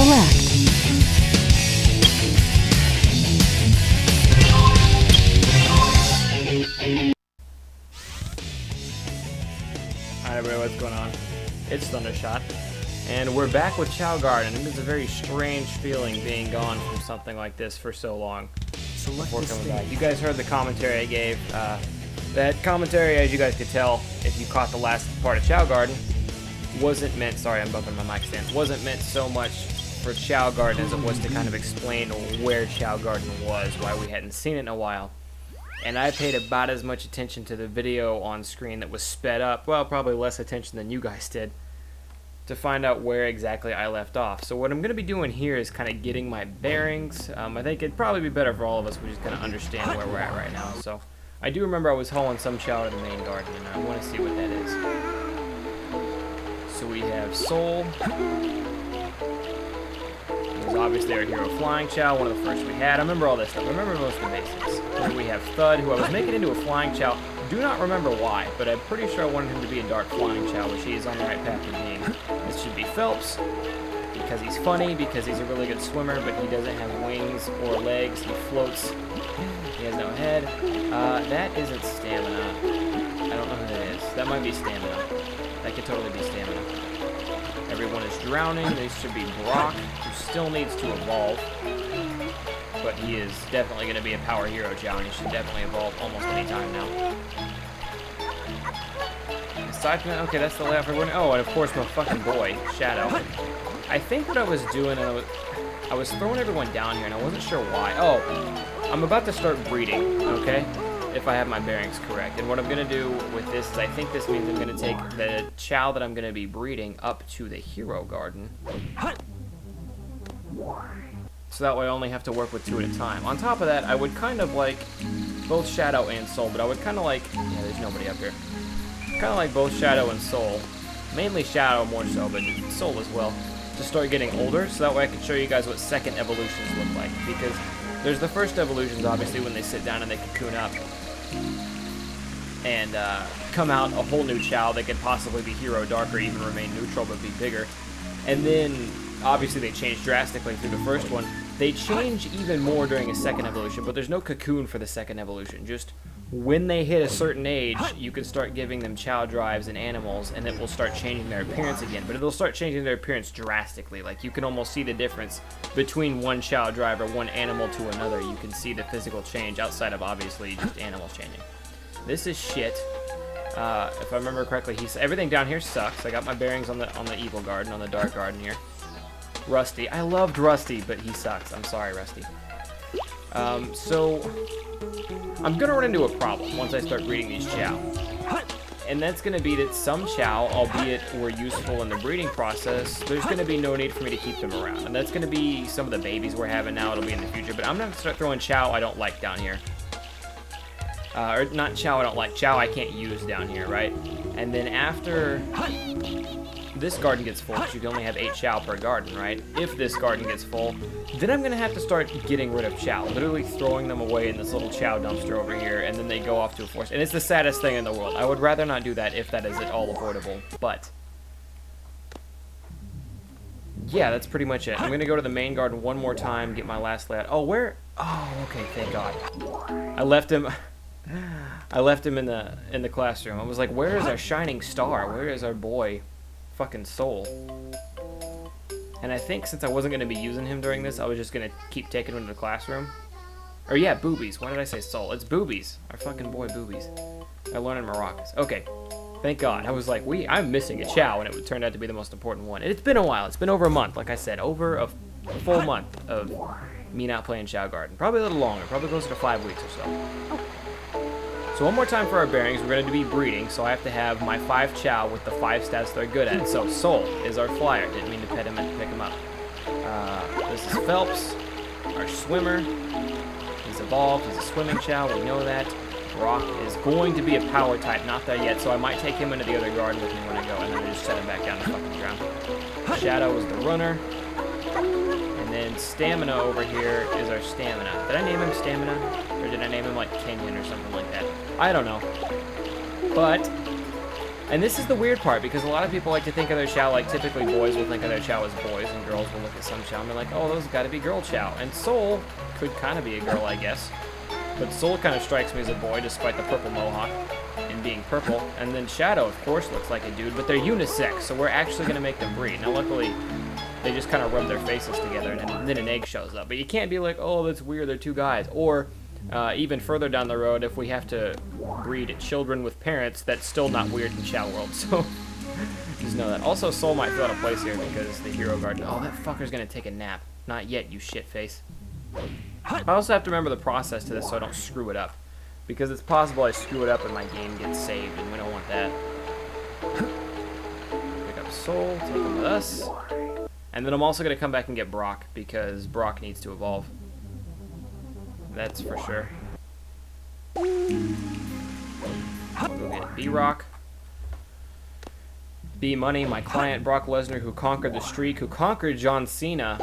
left. Alright everybody, what's going on? It's Thundershot, and we're back with Chao Garden. It is a very strange feeling being gone from something like this for so long before coming back. You guys heard the commentary I gave. That commentary, as you guys could tell, if you caught the last part of Chao Garden, wasn't meant, sorry I'm bumping my mic stand, wasn't meant so much for Chao Garden as it was to kind of explain where Chao Garden was, why we hadn't seen it in a while. And I paid about as much attention to the video on screen that was sped up, well, probably less attention than you guys did, to find out where exactly I left off. So what I'm going to be doing here is kind of getting my bearings. I think it'd probably be better for all of us if we just kind of understand where we're at right now. So I do remember I was hauling some Chao to the main garden, and I want to see what that is. So we have Soul. There's obviously our hero Flying Chao, one of the first we had. I remember all this stuff. I remember most of the basics. Then we have Thud, who I was making into a Flying Chao. Do not remember why, but I'm pretty sure I wanted him to be a Dark Flying Chao, which he is on the right path to being. This should be Phelps, because he's funny, because he's a really good swimmer, but he doesn't have wings or legs. He floats. He has no head. That isn't Stamina. I don't know who that is. That might be Stamina. That could totally be Stamina. Everyone is drowning. This should be Brock, who still needs to evolve. But he is definitely going to be a power hero Chao, and he should definitely evolve almost any time now. Aside from that, okay, that's the layout for everyone. Oh, and of course my fucking boy, Shadow. I think what I was doing, I was throwing everyone down here, and I wasn't sure why. Oh, I'm about to start breeding, okay? If I have my bearings correct. And what I'm going to do with this is I think this means I'm going to take the Chao that I'm going to be breeding up to the hero garden. So that way I only have to work with 2 at a time. On top of that, I would kind of like both Shadow and Soul, but I would kind of like, yeah, there's nobody up here. Kind of like both Shadow and Soul. Mainly Shadow more so, but Soul as well. To start getting older, so that way I can show you guys what second evolutions look like. Because there's the first evolutions, obviously, when they sit down and they cocoon up. And come out a whole new Chao that could possibly be hero dark or even remain neutral but be bigger. And then obviously they change drastically through the first one. They change even more during a second evolution, but there's no cocoon for the second evolution. Just when they hit a certain age, you can start giving them Chao drives and animals, and it will start changing their appearance again. But it'll start changing their appearance drastically. Like, you can almost see the difference between one Chao drive or one animal to another. You can see the physical change outside of, obviously, just animals changing. This is shit. If I remember correctly, everything down here sucks. I got my bearings on the evil garden, on the dark garden here. Rusty. I loved Rusty, but he sucks. I'm sorry, Rusty. So I'm gonna run into a problem once I start breeding these Chao. And that's gonna be that some Chao, albeit were useful in the breeding process, there's gonna be no need for me to keep them around. And that's gonna be some of the babies we're having now, it'll be in the future. But I'm gonna start throwing Chao I don't like down here. Or not Chao I don't like, Chao I can't use down here, right? And then after this garden gets full, because you can only have 8 Chao per garden, right? If this garden gets full, then I'm going to have to start getting rid of Chao. Literally throwing them away in this little Chao dumpster over here, and then they go off to a forest. And it's the saddest thing in the world. I would rather not do that if that is at all avoidable, but yeah, that's pretty much it. I'm going to go to the main garden one more time, get my last layout. Oh, where? Oh, okay, thank God. I left him in the classroom. I was like, where is our shining star? Where is our boy? Fucking Soul. And I think since I wasn't going to be using him during this, I was just going to keep taking him to the classroom. Or yeah, Boobies. Why did I say Soul? It's Boobies. Our fucking boy Boobies. I learned in Maracas. Okay. Thank God. I was like, I'm missing a Chao, and it turned out to be the most important one. And it's been a while. It's been over a month, like I said. Over a full month of me not playing Chao Garden. Probably a little longer. Probably closer to 5 weeks or so. So one more time for our bearings, we're going to be breeding, so I have to have my 5 Chao with the 5 stats they're good at. So Soul is our flyer. Didn't mean to pet him and pick him up. This is Phelps, our swimmer. He's evolved. He's a swimming Chao. We know that. Brock is going to be a power type. Not there yet, so I might take him into the other garden with me when I go, and then just set him back down the fucking ground. Shadow is the runner. And then Stamina over here is our Stamina. Did I name him Stamina? Or did I name him like Kenyon or something like that? I don't know. But And this is the weird part, because a lot of people like to think of their Chao like typically boys will think of their Chao as boys, and girls will look at some Chao and be like, oh, those gotta be girl Chao. And Soul could kind of be a girl, I guess. But Soul kind of strikes me as a boy, despite the purple mohawk and being purple. And then Shadow, of course, looks like a dude, but they're unisex, so we're actually gonna make them breed. Now, luckily, they just kind of rub their faces together, and then an egg shows up. But you can't be like, oh, that's weird, they're two guys. Or even further down the road, if we have to breed children with parents, that's still not weird in Chao World. So just know that. Also, Soul might fill out a place here because the Hero Garden. Oh, that fucker's gonna take a nap. Not yet, you shitface. I also have to remember the process to this so I don't screw it up, because it's possible I screw it up and my game gets saved, and we don't want that. Pick up Soul, take him with us. And then I'm also going to come back and get Brock, because Brock needs to evolve. That's for sure. We'll go get B-Rock. B-Money, my client Brock Lesnar, who conquered the streak, who conquered John Cena.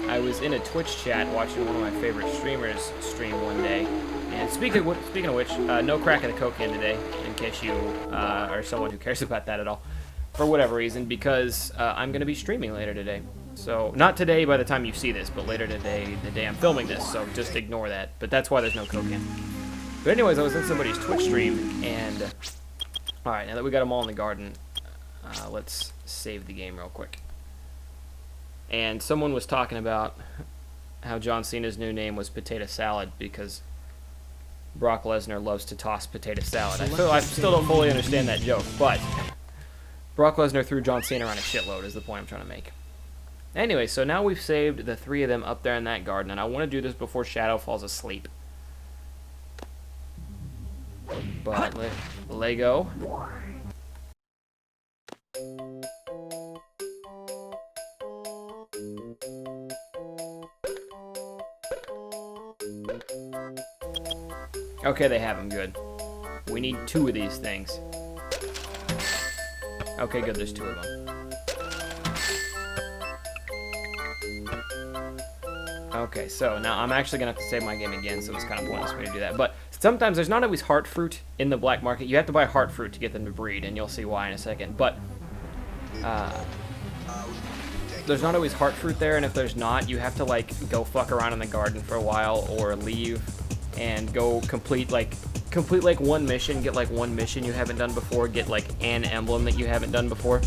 I was in a Twitch chat watching one of my favorite streamers stream one day. And speaking of which, no crack in the coke can today, in case you are someone who cares about that at all. For whatever reason, because I'm going to be streaming later today. So, not today by the time you see this, but later today, the day I'm filming this, so just ignore that. But that's why there's no coke in. But anyways, I was in somebody's Twitch stream, and... Alright, now that we got them all in the garden, let's save the game real quick. And someone was talking about how John Cena's new name was Potato Salad, because Brock Lesnar loves to toss potato salad. I still don't fully understand that joke, but... Brock Lesnar threw John Cena around a shitload is the point I'm trying to make. Anyway, so now we've saved the three of them up there in that garden, and I want to do this before Shadow falls asleep. But, Lego. Okay, they have them, good. We need 2 of these things. Okay, good, there's 2 of them. Okay, so now I'm actually going to have to save my game again, so it's kind of pointless for me to do that. But sometimes there's not always heart fruit in the black market. You have to buy heart fruit to get them to breed, and you'll see why in a second. But there's not always heart fruit there, and if there's not, you have to, like, go fuck around in the garden for a while or leave and go complete like one mission, get like one mission you haven't done before, get like an emblem that you haven't done before.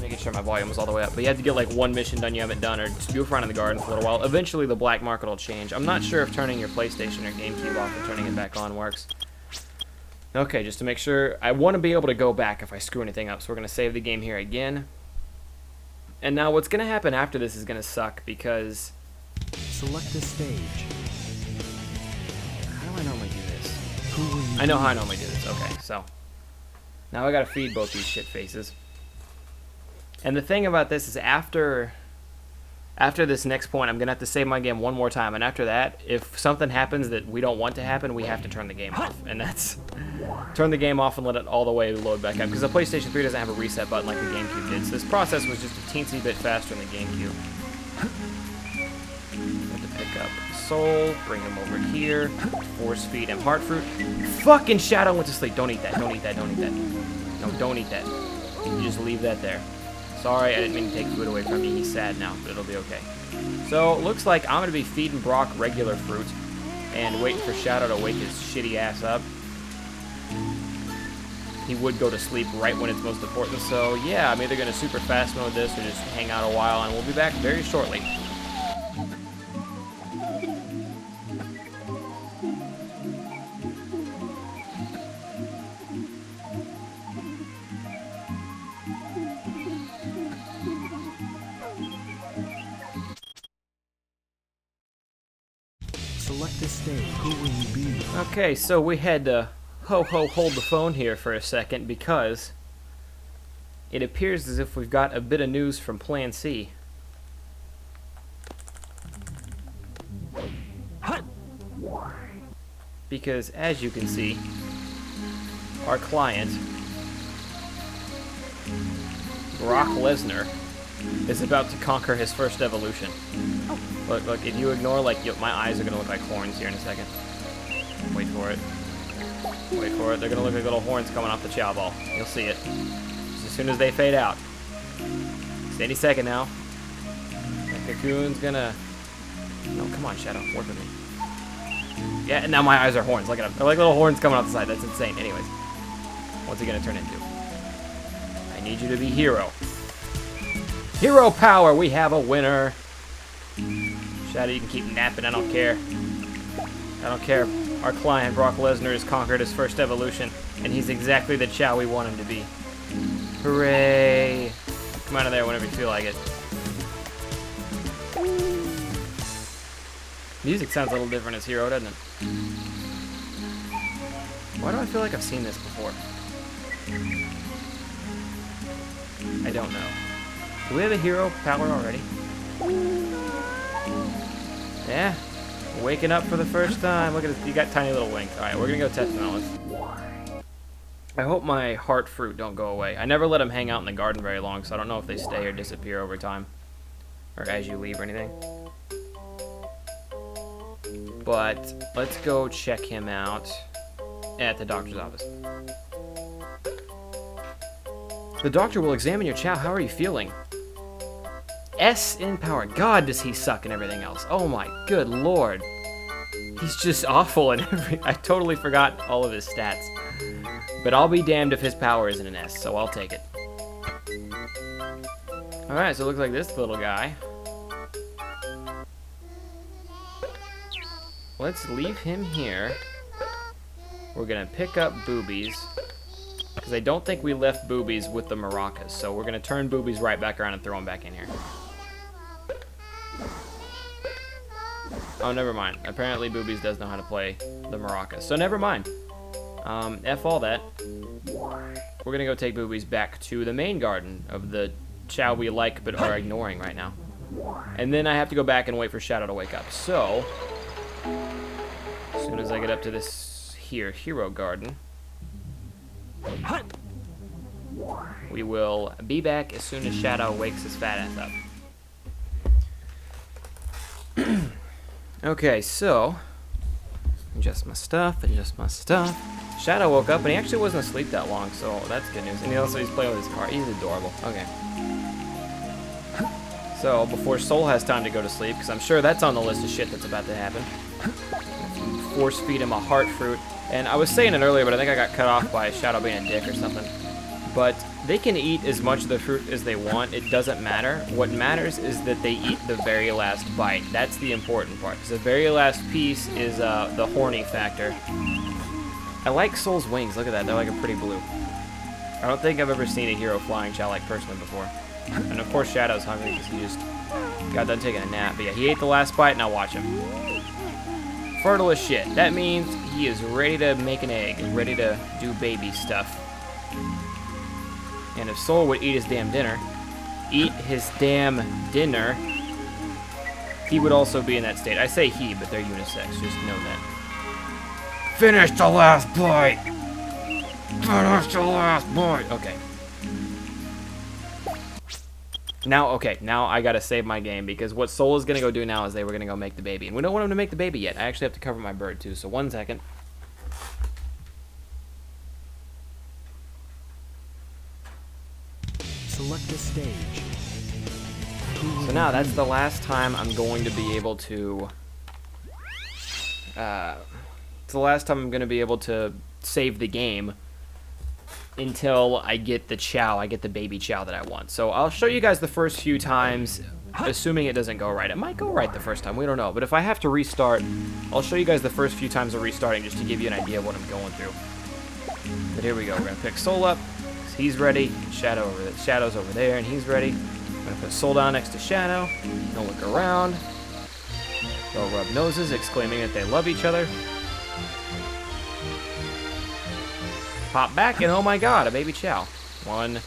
Making sure my volume was all the way up, but you have to get like one mission done you haven't done, or just goof around in the garden for a little while. Eventually the black market will change. I'm not sure if turning your PlayStation or GameCube off and turning it back on works. Okay, just to make sure, I want to be able to go back if I screw anything up, so we're going to save the game here again. And now what's going to happen after this is going to suck, because... Select a stage. How do I normally do this? I know how I normally do this. Okay, so now I gotta feed both these shit faces. And the thing about this is after this next point, I'm gonna have to save my game one more time, and after that, if something happens that we don't want to happen, we have to turn the game off. And that's turn the game off and let it all the way load back up, because the PlayStation 3 doesn't have a reset button like the GameCube did. So this process was just a teensy bit faster in the GameCube. Have to pick up Soul, bring him over here, force feed him heart fruit. Fucking Shadow went to sleep. Don't eat that, don't eat that, don't eat that. No, don't eat that. You just leave that there. Sorry, I didn't mean to take food away from you. He's sad now, but it'll be okay. So, looks like I'm going to be feeding Brock regular fruit and waiting for Shadow to wake his shitty ass up. He would go to sleep right when it's most important, so yeah, I'm either going to super fast mode this or just hang out a while, and we'll be back very shortly. Select a stage. Who will you be? Okay, so we had to hold the phone here for a second because it appears as if we've got a bit of news from Plan C. Because as you can see, our client, Brock Lesnar, is about to conquer his first evolution. Look, if you ignore, like, my eyes are going to look like horns here in a second. Wait for it. Wait for it. They're gonna look like little horns coming off the Chao ball. You'll see it just as soon as they fade out. It's any second now. That cocoon's gonna. No, come on, Shadow. Work with me. Yeah, and now my eyes are horns. Look at them. They're like little horns coming off the side. That's insane. Anyways, what's he gonna turn into? I need you to be hero. Hero power. We have a winner. Shadow, you can keep napping. I don't care. I don't care. Our client, Brock Lesnar, has conquered his first evolution, and he's exactly the Chao we want him to be. Hooray! Come out of there whenever you feel like it. Music sounds a little different as Hero, doesn't it? Why do I feel like I've seen this before? I don't know. Do we have a Hero power already? Yeah. Waking up for the first time. Look at this. You got tiny little wings. Alright, we're gonna go test them out. I hope my heart fruit don't go away. I never let them hang out in the garden very long, so I don't know if they stay or disappear over time. Or as you leave or anything. But let's go check him out at the doctor's office. The doctor will examine your Chao. How are you feeling? S in power. God, does he suck and everything else. Oh my good lord. He's just awful in every... I totally forgot all of his stats. But I'll be damned if his power isn't an S, so I'll take it. Alright, so it looks like this little guy. Let's leave him here. We're gonna pick up Boobies. Because I don't think we left Boobies with the maracas. So we're gonna turn Boobies right back around and throw him back in here. Oh, never mind. Apparently Boobies does know how to play the maracas. So never mind. F all that. We're gonna go take Boobies back to the main garden of the Chao we like but are ignoring right now. And then I have to go back and wait for Shadow to wake up. So, as soon as I get up to this here hero garden, we will be back as soon as Shadow wakes his fat ass up. Okay, so adjust my stuff. Shadow woke up and he actually wasn't asleep that long, so that's good news. And he's playing with his car. He's adorable. Okay. So before Soul has time to go to sleep, because I'm sure that's on the list of shit that's about to happen, force feed him a heart fruit. And I was saying it earlier, but I think I got cut off by Shadow being a dick or something. But they can eat as much of the fruit as they want. It doesn't matter. What matters is that they eat the very last bite. That's the important part, because the very last piece is the horny factor. I like Soul's wings. Look at that. They're like a pretty blue. I don't think I've ever seen a hero flying Chao-like personally before. And of course Shadow's hungry because he just got done taking a nap. But yeah, he ate the last bite. Now watch him. Fertile as shit. That means he is ready to make an egg. Ready to do baby stuff. And if Soul would eat his damn dinner, he would also be in that state. I say he, but they're unisex. Just know that. Finish the last bite! Finish the last bite! Okay. Now I gotta save my game, because what Soul is gonna go do now is they were gonna go make the baby. And we don't want him to make the baby yet. I actually have to cover my bird too, so 1 second. Select a stage. So now that's the last time I'm going to be able to... it's the last time I'm going to be able to save the game until I get the Chao, I get the baby Chao that I want. So I'll show you guys the first few times, assuming it doesn't go right. It might go right the first time, we don't know. But if I have to restart, I'll show you guys the first few times of restarting just to give you an idea of what I'm going through. But here we go. We're going to pick Soul up. He's ready. Shadow's over there, and he's ready. I'm going to put Soul down next to Shadow. They'll look around. They'll rub noses, exclaiming that they love each other. Pop back, and oh my god, a baby Chao. 1,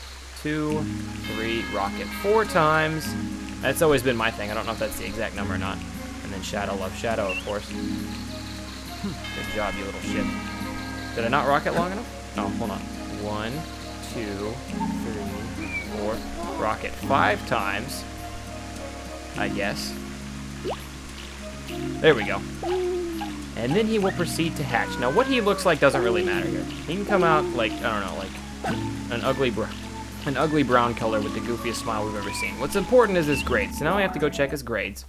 2, 3, rocket 4 times. That's always been my thing. I don't know if that's the exact number or not. And then Shadow loves Shadow, of course. Good job, you little shit. Did I not rocket long enough? Oh, hold on. 1, 2, 3, 4. Rocket 5 times. I guess. There we go. and then he will proceed to hatch. Now, what he looks like doesn't really matter here. He can come out like, I don't know, like an ugly brown color with the goofiest smile we've ever seen. What's important is his grades, so now we have to go check his grades.